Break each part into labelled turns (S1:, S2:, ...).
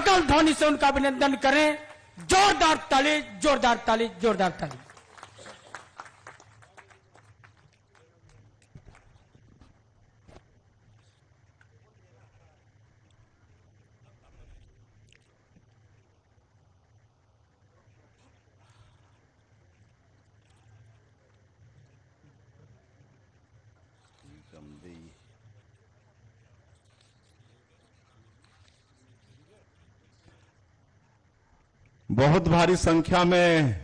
S1: करकल ध्वनि से उनका अभिनंदन करें। जोरदार ताली, जोरदार ताली, जोरदार ताली।
S2: बहुत भारी संख्या में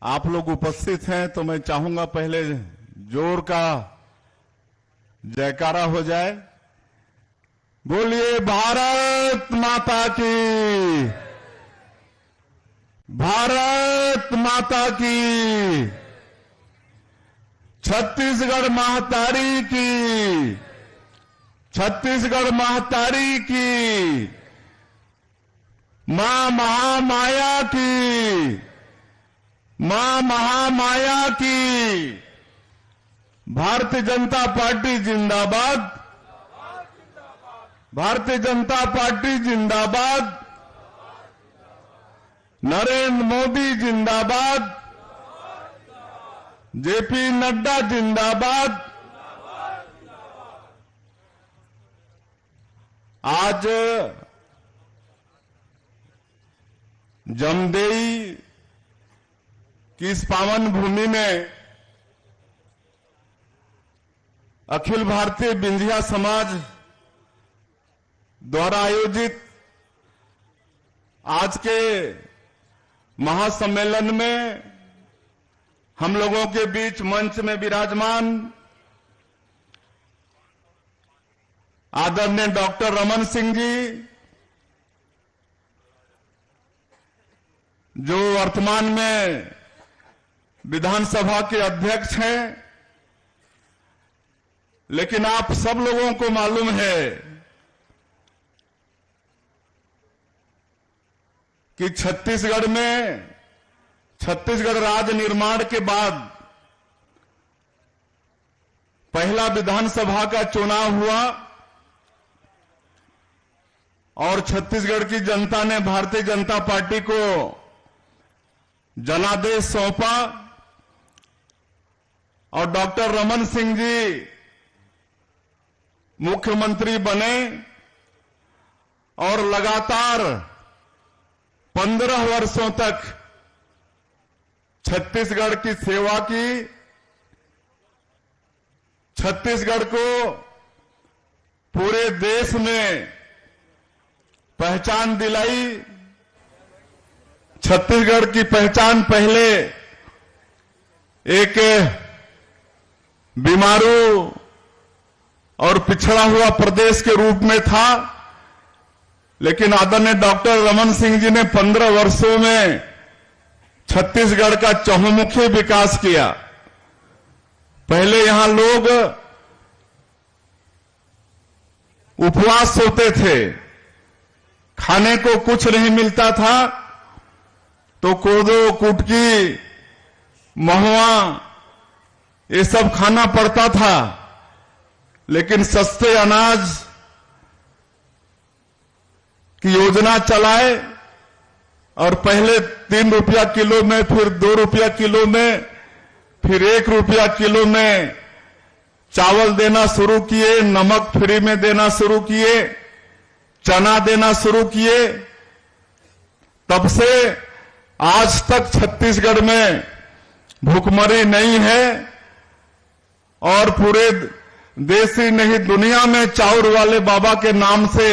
S2: आप लोग उपस्थित हैं, तो मैं चाहूंगा पहले जोर का जयकारा हो जाए। बोलिए भारत माता की, भारत माता की, छत्तीसगढ़ महतारी की, छत्तीसगढ़ महतारी की, मां महामाया की, मां महामाया की। भारतीय जनता पार्टी जिंदाबाद, भारतीय जनता पार्टी जिंदाबाद, नरेंद्र मोदी जिंदाबाद, जेपी नड्डा जिंदाबाद। आज जमदेई की इस पावन भूमि में अखिल भारतीय बिंधिया समाज द्वारा आयोजित आज के महासम्मेलन में हम लोगों के बीच मंच में विराजमान आदरणीय डॉक्टर रमन सिंह जी, जो वर्तमान में विधानसभा के अध्यक्ष हैं, लेकिन आप सब लोगों को मालूम है कि छत्तीसगढ़ में छत्तीसगढ़ राज्य निर्माण के बाद पहला विधानसभा का चुनाव हुआ और छत्तीसगढ़ की जनता ने भारतीय जनता पार्टी को जनादेश सौंपा और डॉक्टर रमन सिंह जी मुख्यमंत्री बने और लगातार 15 वर्षों तक छत्तीसगढ़ की सेवा की, छत्तीसगढ़ को पूरे देश में पहचान दिलाई। छत्तीसगढ़ की पहचान पहले एक बीमारू और पिछड़ा हुआ प्रदेश के रूप में था, लेकिन आदरणीय डॉक्टर रमन सिंह जी ने 15 वर्षों में छत्तीसगढ़ का चहुमुखी विकास किया। पहले यहां लोग उपवास सोते थे, खाने को कुछ नहीं मिलता था, तो कोदो, कुटकी, महुआ ये सब खाना पड़ता था। लेकिन सस्ते अनाज की योजना चलाए और पहले 3 रुपया किलो में, फिर 2 रुपया किलो में, फिर 1 रुपया किलो में चावल देना शुरू किए, नमक फ्री में देना शुरू किए, चना देना शुरू किए। तब से आज तक छत्तीसगढ़ में भूखमरी नहीं है और पूरे देश ही नहीं दुनिया में चाउर वाले बाबा के नाम से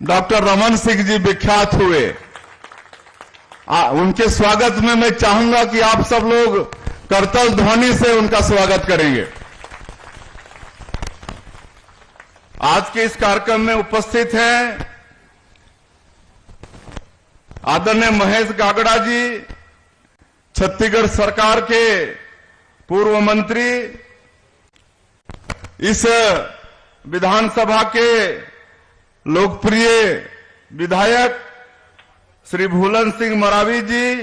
S2: डॉक्टर रमन सिंह जी विख्यात हुए। उनके स्वागत में मैं चाहूंगा कि आप सब लोग करतल ध्वनि से उनका स्वागत करेंगे। आज के इस कार्यक्रम में उपस्थित हैं आदरणीय महेश गागड़ा जी, छत्तीसगढ़ सरकार के पूर्व मंत्री, इस विधानसभा के लोकप्रिय विधायक श्री भूलन सिंह मरावी जी,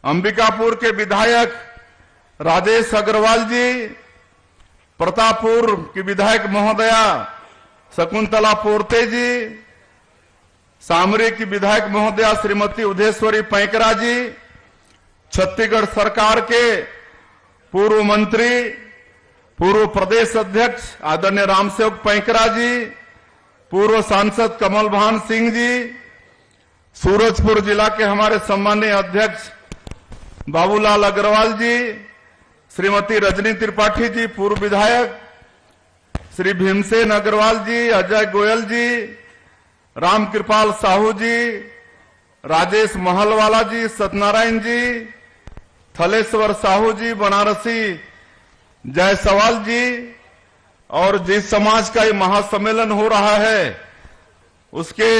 S2: अंबिकापुर के विधायक राजेश अग्रवाल जी, प्रतापपुर की विधायक महोदया शकुंतला पोर्ते जी, सामरी की विधायक महोदया श्रीमती उदयेश्वरी पैकरा जी, छत्तीसगढ़ सरकार के पूर्व मंत्री, पूर्व प्रदेश अध्यक्ष आदरणीय रामसेवक पैकरा जी, पूर्व सांसद कमल भान सिंह जी, सूरजपुर जिला के हमारे सम्मानीय अध्यक्ष बाबूलाल अग्रवाल जी, श्रीमती रजनी त्रिपाठी जी, पूर्व विधायक, श्री भीमसेन अग्रवाल जी, अजय गोयल जी, रामकृपाल साहू जी, राजेश महलवाला जी, सत्यनारायण जी, थलेश्वर साहू जी, बनारसी जायसवाल जी, और जिस समाज का ये महासम्मेलन हो रहा है उसके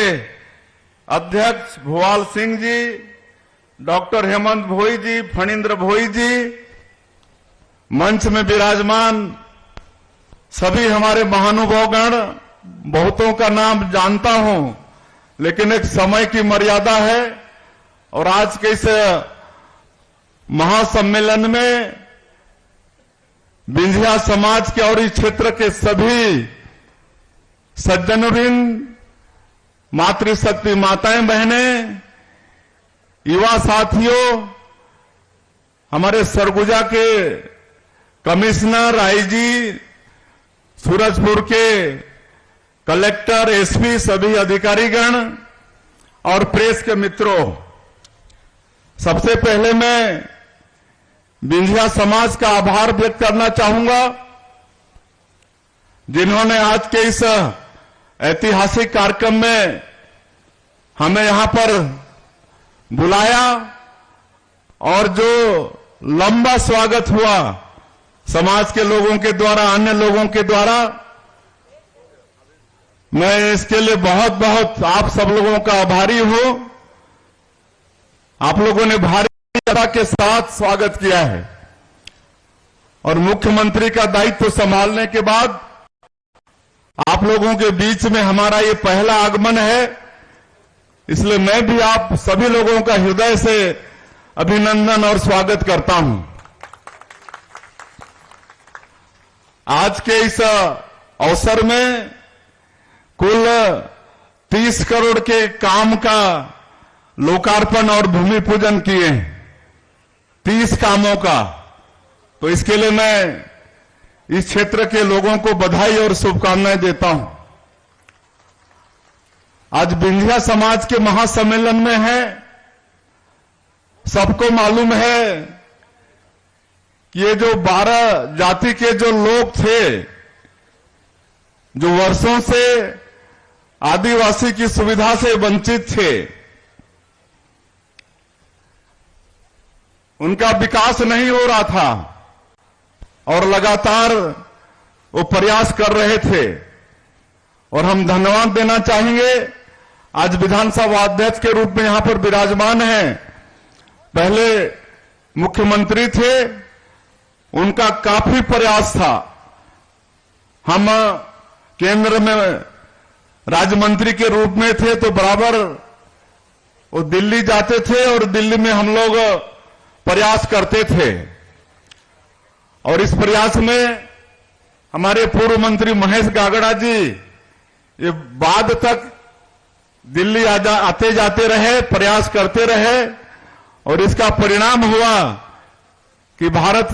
S2: अध्यक्ष भुवाल सिंह जी, डॉक्टर हेमंत भोई जी, फणींद्र भोई जी, मंच में विराजमान सभी हमारे महानुभावगण, बहुतों का नाम जानता हूं, लेकिन एक समय की मर्यादा है और आज के इस महासम्मेलन में विंध्या समाज के और इस क्षेत्र के सभी सज्जनवृंद, मातृशक्ति माताएं बहनें, युवा साथियों, हमारे सरगुजा के कमिश्नर, आईजी, सूरजपुर के कलेक्टर, एसपी, सभी अधिकारीगण और प्रेस के मित्रों, सबसे पहले मैं विंध्या समाज का आभार व्यक्त करना चाहूंगा जिन्होंने आज के इस ऐतिहासिक कार्यक्रम में हमें यहां पर बुलाया और जो लंबा स्वागत हुआ समाज के लोगों के द्वारा, अन्य लोगों के द्वारा, मैं इसके लिए बहुत बहुत आप सब लोगों का आभारी हूं। आप लोगों ने भारी तरह के साथ स्वागत किया है और मुख्यमंत्री का दायित्व संभालने के बाद आप लोगों के बीच में हमारा ये पहला आगमन है, इसलिए मैं भी आप सभी लोगों का हृदय से अभिनंदन और स्वागत करता हूं। आज के इस अवसर में कुल 30 करोड़ के काम का लोकार्पण और भूमि पूजन किए हैं, 30 कामों का। तो इसके लिए मैं इस क्षेत्र के लोगों को बधाई और शुभकामनाएं देता हूं। आज विंध्या समाज के महासम्मेलन में है, सबको मालूम है कि ये जो 12 जाति के जो लोग थे, जो वर्षों से आदिवासी की सुविधा से वंचित थे, उनका विकास नहीं हो रहा था और लगातार वो प्रयास कर रहे थे और हम धन्यवाद देना चाहेंगे। आज विधानसभा अध्यक्ष के रूप में यहां पर विराजमान हैं, पहले मुख्यमंत्री थे, उनका काफी प्रयास था। हम केंद्र में राज्य मंत्री के रूप में थे तो बराबर वो दिल्ली जाते थे और दिल्ली में हम लोग प्रयास करते थे और इस प्रयास में हमारे पूर्व मंत्री महेश गागड़ा जी ये बाद तक दिल्ली आते जाते रहे, प्रयास करते रहे और इसका परिणाम हुआ कि भारत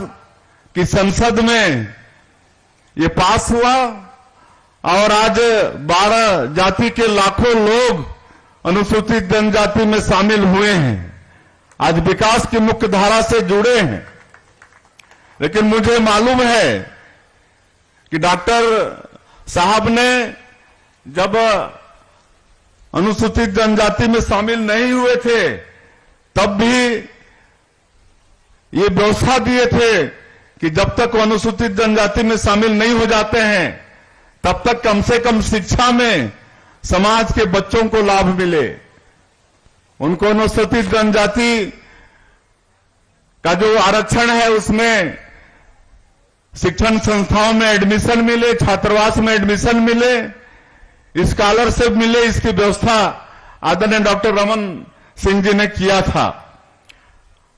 S2: की संसद में ये पास हुआ और आज 12 जाति के लाखों लोग अनुसूचित जनजाति में शामिल हुए हैं, आज विकास की मुख्य धारा से जुड़े हैं। लेकिन मुझे मालूम है कि डॉक्टर साहब ने जब अनुसूचित जनजाति में शामिल नहीं हुए थे तब भी ये व्यवस्था दिए थे कि जब तक अनुसूचित जनजाति में शामिल नहीं हो जाते हैं तब तक कम से कम शिक्षा में समाज के बच्चों को लाभ मिले, उनको अनुसूचित जनजाति का जो आरक्षण है उसमें शिक्षण संस्थाओं में एडमिशन मिले, छात्रावास में एडमिशन मिले, स्कॉलरशिप मिले, इसकी व्यवस्था आदरणीय डॉक्टर रमन सिंह जी ने किया था।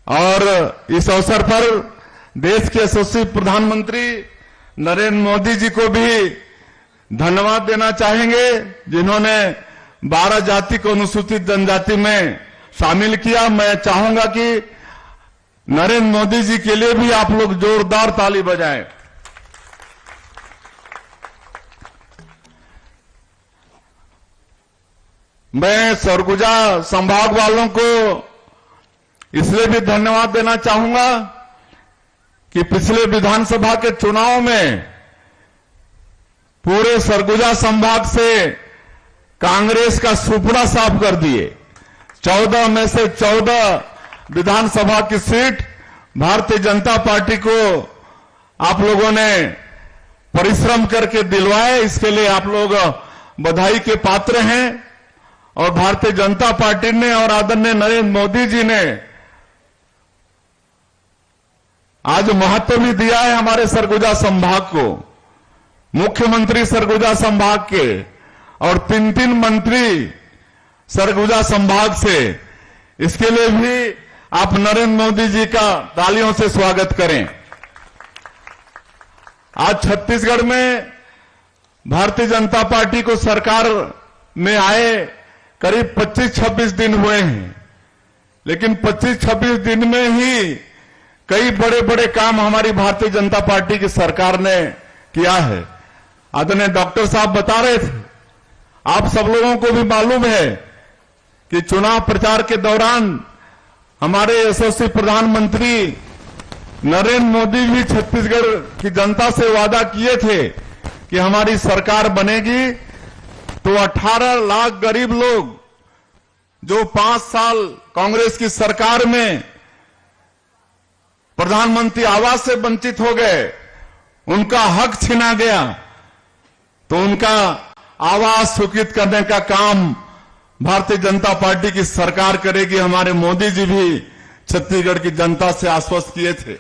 S2: और इस अवसर पर देश के यशस्वी प्रधानमंत्री नरेंद्र मोदी जी को भी धन्यवाद देना चाहेंगे जिन्होंने 12 जाति को अनुसूचित जनजाति में शामिल किया। मैं चाहूंगा कि नरेंद्र मोदी जी के लिए भी आप लोग जोरदार ताली बजाएं। मैं सरगुजा संभाग वालों को इसलिए भी धन्यवाद देना चाहूंगा कि पिछले विधानसभा के चुनाव में पूरे सरगुजा संभाग से कांग्रेस का सुपड़ा साफ कर दिए। 14 में से 14 विधानसभा की सीट भारतीय जनता पार्टी को आप लोगों ने परिश्रम करके दिलवाए। इसके लिए आप लोग बधाई के पात्र हैं। और भारतीय जनता पार्टी ने और आदरणीय नरेंद्र मोदी जी ने आज महत्व भी दिया है हमारे सरगुजा संभाग को। मुख्यमंत्री सरगुजा संभाग के और 3 मंत्री सरगुजा संभाग से, इसके लिए भी आप नरेंद्र मोदी जी का तालियों से स्वागत करें। आज छत्तीसगढ़ में भारतीय जनता पार्टी को सरकार में आए करीब 25-26 दिन हुए हैं, लेकिन 25-26 दिन में ही कई बड़े बड़े काम हमारी भारतीय जनता पार्टी की सरकार ने किया है। आदरणीय डॉक्टर साहब बता रहे थे, आप सब लोगों को भी मालूम है कि चुनाव प्रचार के दौरान हमारे यशस्वी प्रधानमंत्री नरेंद्र मोदी भी छत्तीसगढ़ की जनता से वादा किए थे कि हमारी सरकार बनेगी तो 18 लाख गरीब लोग जो 5 साल कांग्रेस की सरकार में प्रधानमंत्री आवास से वंचित हो गए, उनका हक छीना गया, तो उनका आवास स्वीकृत करने का काम भारतीय जनता पार्टी की सरकार करेगी। हमारे मोदी जी भी छत्तीसगढ़ की जनता से आश्वस्त किए थे।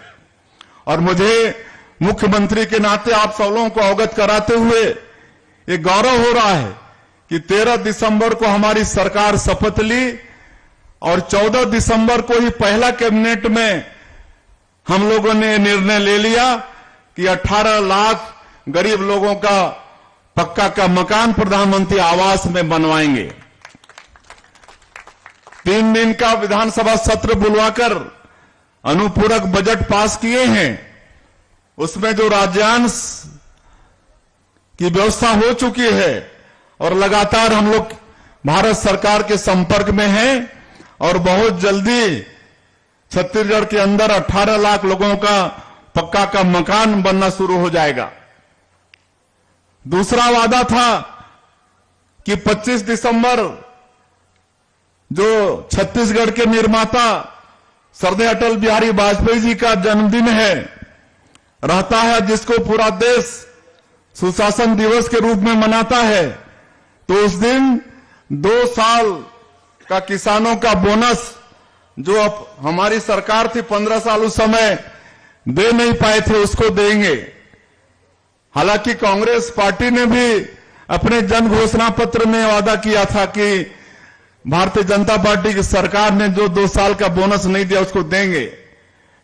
S2: और मुझे मुख्यमंत्री के नाते आप सब लोगों को अवगत कराते हुए ये गौरव हो रहा है कि 13 दिसंबर को हमारी सरकार शपथ ली और 14 दिसंबर को ही पहला कैबिनेट में हम लोगों ने निर्णय ले लिया कि 18 लाख गरीब लोगों का पक्का का मकान प्रधानमंत्री आवास में बनवाएंगे। 3 दिन का विधानसभा सत्र बुलवाकर अनुपूरक बजट पास किए हैं। उसमें जो राज्यांश की व्यवस्था हो चुकी है और लगातार हम लोग भारत सरकार के संपर्क में हैं और बहुत जल्दी छत्तीसगढ़ के अंदर 18 लाख लोगों का पक्का का मकान बनना शुरू हो जाएगा। दूसरा वादा था कि 25 दिसंबर जो छत्तीसगढ़ के निर्माता स्वर्गीय अटल बिहारी वाजपेयी जी का जन्मदिन है रहता है, जिसको पूरा देश सुशासन दिवस के रूप में मनाता है, तो उस दिन 2 साल का किसानों का बोनस जो अब हमारी सरकार थी 15 साल उस समय दे नहीं पाए थे, उसको देंगे। हालांकि कांग्रेस पार्टी ने भी अपने जन घोषणा पत्र में वादा किया था कि भारतीय जनता पार्टी की सरकार ने जो 2 साल का बोनस नहीं दिया उसको देंगे,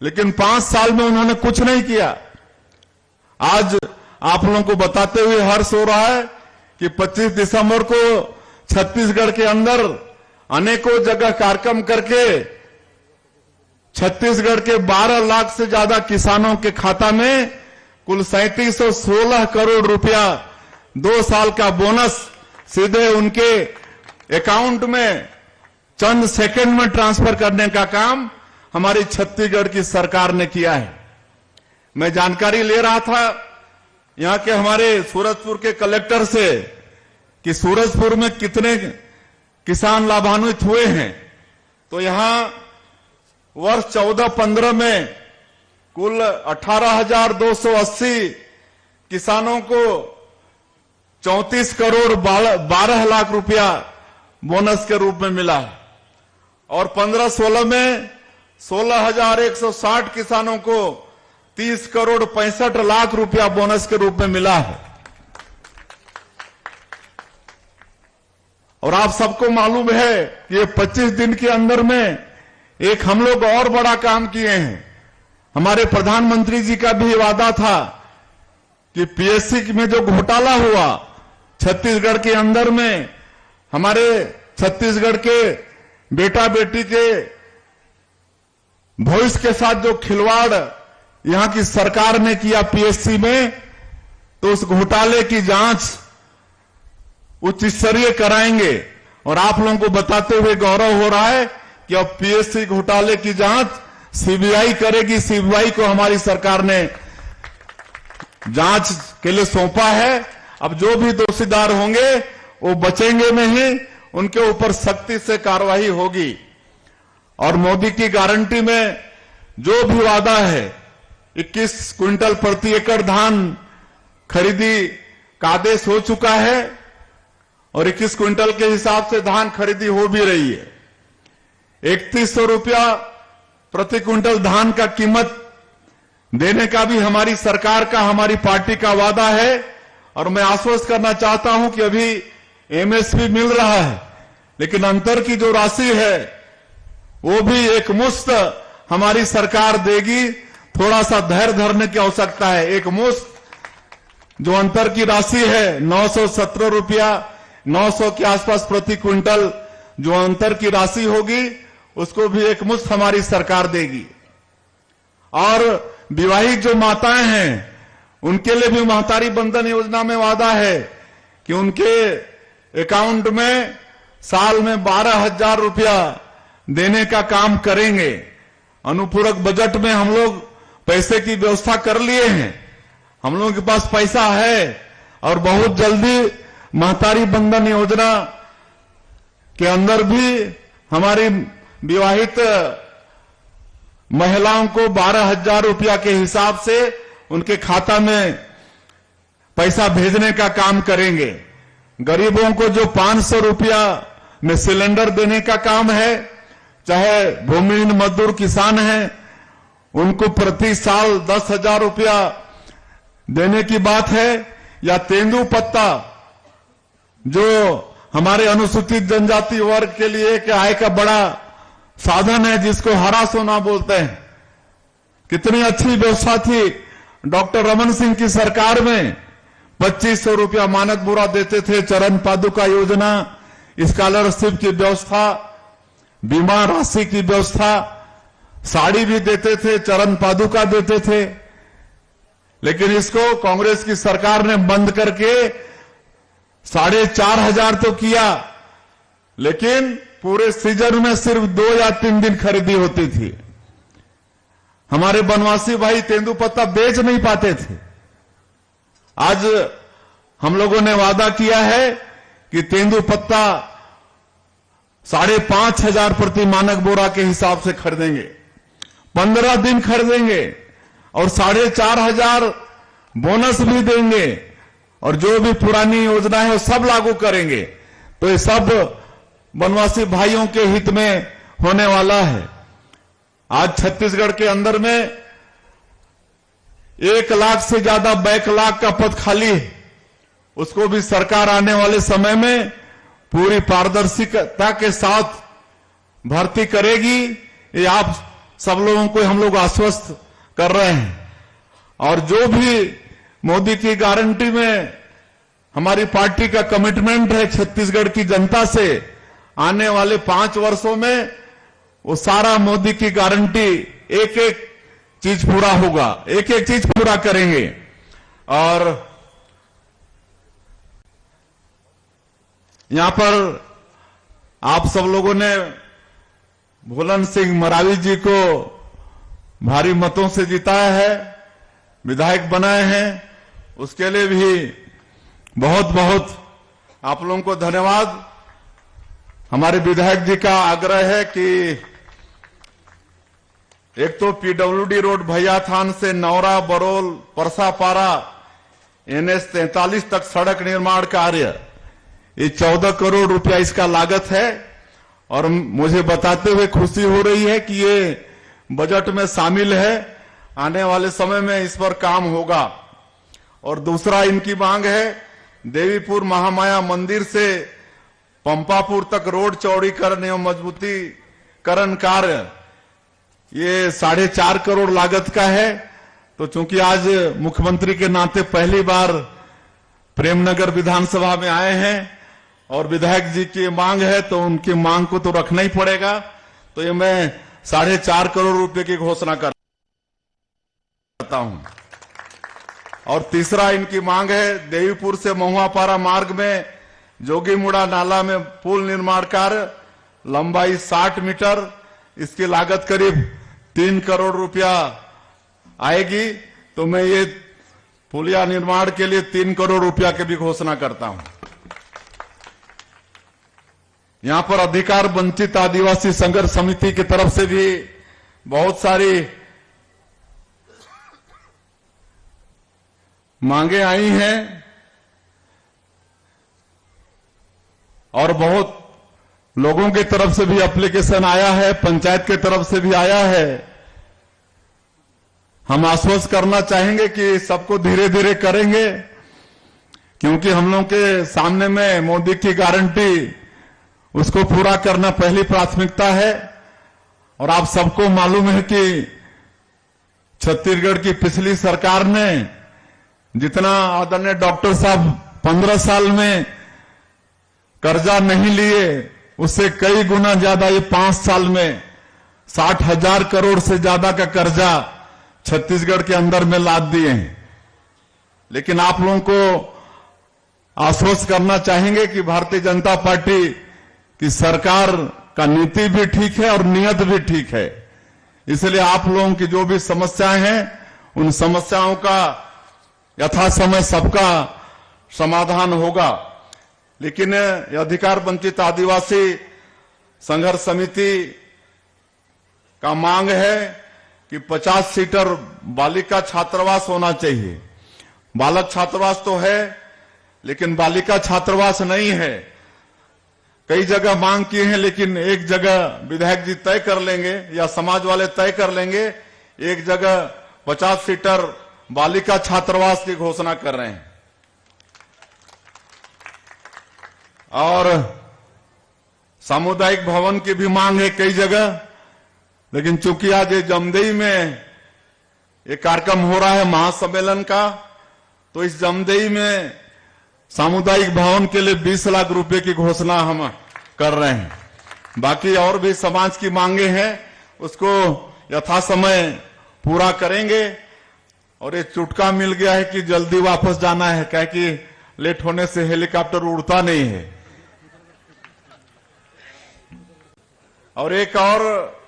S2: लेकिन 5 साल में उन्होंने कुछ नहीं किया। आज आप लोगों को बताते हुए हर्ष हो रहा है कि 25 दिसंबर को छत्तीसगढ़ के अंदर अनेकों जगह कार्यक्रम करके छत्तीसगढ़ के 12 लाख से ज्यादा किसानों के खाता में कुल 3716 करोड़ रुपया 2 साल का बोनस सीधे उनके अकाउंट में चंद सेकंड में ट्रांसफर करने का काम हमारी छत्तीसगढ़ की सरकार ने किया है। मैं जानकारी ले रहा था यहां के हमारे सूरजपुर के कलेक्टर से कि सूरजपुर में कितने किसान लाभान्वित हुए हैं, तो यहां वर्ष 14-15 में कुल 18,280 किसानों को 34 करोड़ 12 लाख रुपया बोनस के रूप में मिला है और 15-16 में 16,160 किसानों को 30 करोड़ 65 लाख रुपया बोनस के रूप में मिला है। और आप सबको मालूम है कि ये 25 दिन के अंदर में एक हम लोग और बड़ा काम किए हैं। हमारे प्रधानमंत्री जी का भी वादा था कि पीएससी में जो घोटाला हुआ छत्तीसगढ़ के अंदर में हमारे छत्तीसगढ़ के बेटा बेटी के भविष्य के साथ जो खिलवाड़ यहां की सरकार ने किया पीएससी में, तो उस घोटाले की जांच उच्च स्तरीय कराएंगे। और आप लोगों को बताते हुए गौरव हो रहा है कि अब पीएससी घोटाले की जांच सीबीआई करेगी। सीबीआई को हमारी सरकार ने जांच के लिए सौंपा है। अब जो भी दोषीदार होंगे वो बचेंगे नहीं, उनके ऊपर सख्ती से कार्रवाई होगी। और मोदी की गारंटी में जो भी वादा है, 21 क्विंटल प्रति एकड़ धान खरीदी का आदेश हो चुका है और 21 क्विंटल के हिसाब से धान खरीदी हो भी रही है। 3100 रुपया प्रति क्विंटल धान का कीमत देने का भी हमारी सरकार का, हमारी पार्टी का वादा है। और मैं आश्वस्त करना चाहता हूं कि अभी एमएसपी मिल रहा है, लेकिन अंतर की जो राशि है वो भी एक मुश्त हमारी सरकार देगी। थोड़ा सा धैर्य धरने की आवश्यकता है। एक मुश्त जो अंतर की राशि है 917 रुपया 900 के आसपास प्रति क्विंटल जो अंतर की राशि होगी, उसको भी एक मुश्त हमारी सरकार देगी। और विवाहित जो माताएं हैं उनके लिए भी महतारी बंधन योजना में वादा है कि उनके अकाउंट में साल में 12,000 रुपया देने का काम करेंगे। अनुपूरक बजट में हम लोग पैसे की व्यवस्था कर लिए हैं, हम लोगों के पास पैसा है और बहुत जल्दी महतारी बंधन योजना के अंदर भी हमारी विवाहित महिलाओं को 12,000 रुपया के हिसाब से उनके खाता में पैसा भेजने का काम करेंगे। गरीबों को जो 500 रुपया में सिलेंडर देने का काम है, चाहे भूमिहीन मजदूर किसान हैं, उनको प्रति साल 10,000 रुपया देने की बात है। या तेंदुपत्ता जो हमारे अनुसूचित जनजाति वर्ग के लिए एक आय का बड़ा साधन है, जिसको हरा सोना बोलते हैं। कितनी अच्छी व्यवस्था थी डॉक्टर रमन सिंह की सरकार में। 2500 रुपया मानक बुरा देते थे, चरण पादुका योजना, स्कॉलरशिप की व्यवस्था, बीमा राशि की व्यवस्था, साड़ी भी देते थे, चरण पादुका देते थे। लेकिन इसको कांग्रेस की सरकार ने बंद करके 4,500 तो किया, लेकिन पूरे सीजन में सिर्फ 2 या 3 दिन खरीदी होती थी। हमारे बनवासी भाई तेंदुपत्ता बेच नहीं पाते थे। आज हम लोगों ने वादा किया है कि तेंदुपत्ता 5,500 प्रति मानक बोरा के हिसाब से खरीदेंगे, 15 दिन खरीदेंगे और 4,500 बोनस भी देंगे। और जो भी पुरानी योजना है वो सब लागू करेंगे। तो ये सब बनवासी भाइयों के हित में होने वाला है। आज छत्तीसगढ़ के अंदर में 1 लाख से ज्यादा बैकलॉग का पद खाली है, उसको भी सरकार आने वाले समय में पूरी पारदर्शिता के साथ भर्ती करेगी। ये आप सब लोगों को हम लोग आश्वस्त कर रहे हैं। और जो भी मोदी की गारंटी में हमारी पार्टी का कमिटमेंट है छत्तीसगढ़ की जनता से, आने वाले 5 वर्षों में वो सारा मोदी की गारंटी एक एक चीज पूरा होगा, एक एक चीज पूरा करेंगे। और यहां पर आप सब लोगों ने भोलन सिंह मरावी जी को भारी मतों से जिताया है, विधायक बनाए हैं, उसके लिए भी बहुत बहुत आप लोगों को धन्यवाद। हमारे विधायक जी का आग्रह है कि एक तो पीडब्ल्यूडी रोड भैयाथान से नौरा, बरोल, परसापारा, NH 43 तक सड़क निर्माण कार्य, ये 14 करोड़ रुपया इसका लागत है। और मुझे बताते हुए खुशी हो रही है कि ये बजट में शामिल है, आने वाले समय में इस पर काम होगा। और दूसरा इनकी मांग है देवीपुर महामाया मंदिर से पंपापुर तक रोड चौड़ीकरण एवं मजबूतीकरण कार्य, ये 4.5 करोड़ लागत का है। तो चूंकि आज मुख्यमंत्री के नाते पहली बार प्रेमनगर विधानसभा में आए हैं और विधायक जी की मांग है तो उनकी मांग को तो रखना ही पड़ेगा। तो ये मैं 4.5 करोड़ रुपए की घोषणा करता हूं। और तीसरा इनकी मांग है देवीपुर से महुआपारा मार्ग में जोगीमुड़ा नाला में पुल निर्माण कार्य, लंबाई 60 मीटर, इसकी लागत करीब 3 करोड़ रुपया आएगी। तो मैं ये पुलिया निर्माण के लिए 3 करोड़ रुपया की भी घोषणा करता हूं। यहां पर अधिकार वंचित आदिवासी संघर्ष समिति की तरफ से भी बहुत सारी मांगे आई हैं और बहुत लोगों की तरफ से भी एप्लीकेशन आया है, पंचायत की तरफ से भी आया है। हम आश्वस्त करना चाहेंगे कि सबको धीरे धीरे करेंगे, क्योंकि हम लोगों के सामने में मोदी की गारंटी, उसको पूरा करना पहली प्राथमिकता है। और आप सबको मालूम है कि छत्तीसगढ़ की पिछली सरकार ने जितना आदरणीय डॉक्टर साहब 15 साल में कर्जा नहीं लिए, उससे कई गुना ज्यादा ये 5 साल में 60,000 करोड़ से ज्यादा का कर्जा छत्तीसगढ़ के अंदर में लाद दिए हैं। लेकिन आप लोगों को आश्वस्त करना चाहेंगे कि भारतीय जनता पार्टी की सरकार का नीति भी ठीक है और नियत भी ठीक है। इसलिए आप लोगों की जो भी समस्याएं हैं, उन समस्याओं का यथासमय सबका समाधान होगा। लेकिन अधिकार वंचित आदिवासी संघर्ष समिति का मांग है कि 50 सीटर बालिका छात्रावास होना चाहिए। बालक छात्रावास तो है, लेकिन बालिका छात्रावास नहीं है। कई जगह मांग किए हैं, लेकिन एक जगह विधायक जी तय कर लेंगे या समाज वाले तय कर लेंगे, एक जगह 50 सीटर बालिका छात्रावास की घोषणा कर रहे हैं। और सामुदायिक भवन की भी मांग है कई जगह, लेकिन चूंकि आज ये जमदई में एक कार्यक्रम हो रहा है महासम्मेलन का, तो इस जमदई में सामुदायिक भवन के लिए 20 लाख रुपए की घोषणा हम कर रहे हैं। बाकी और भी समाज की मांगे हैं, उसको यथासमय पूरा करेंगे। और ये चुटका मिल गया है कि जल्दी वापस जाना है, क्या कि लेट होने से हेलीकॉप्टर उड़ता नहीं है। और एक और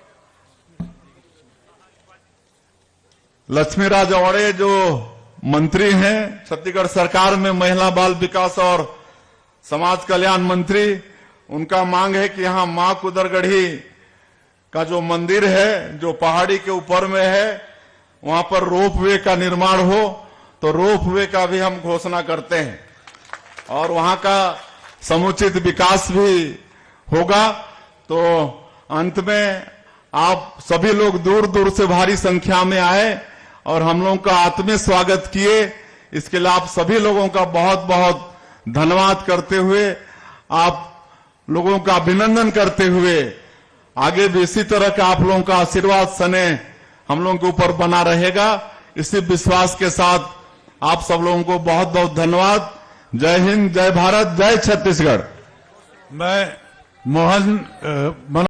S2: लक्ष्मीराज औड़े जो मंत्री हैं छत्तीसगढ़ सरकार में, महिला बाल विकास और समाज कल्याण मंत्री, उनका मांग है कि यहां मां कुदरगढ़ी का जो मंदिर है, जो पहाड़ी के ऊपर में है, वहां पर रोपवे का निर्माण हो। तो रोपवे का भी हम घोषणा करते हैं और वहां का समुचित विकास भी होगा। तो अंत में आप सभी लोग दूर दूर से भारी संख्या में आए और हम लोगों का आत्मीय स्वागत किए। इसके लिए आप सभी लोगों का बहुत बहुत धन्यवाद करते हुए, आप लोगों का अभिनंदन करते हुए, आगे भी इसी तरह का आप लोगों का आशीर्वाद सने हम लोगों के ऊपर बना रहेगा। इसी विश्वास के साथ आप सब लोगों को बहुत बहुत धन्यवाद। जय हिंद, जय भारत, जय छत्तीसगढ़।
S3: मैं मोहन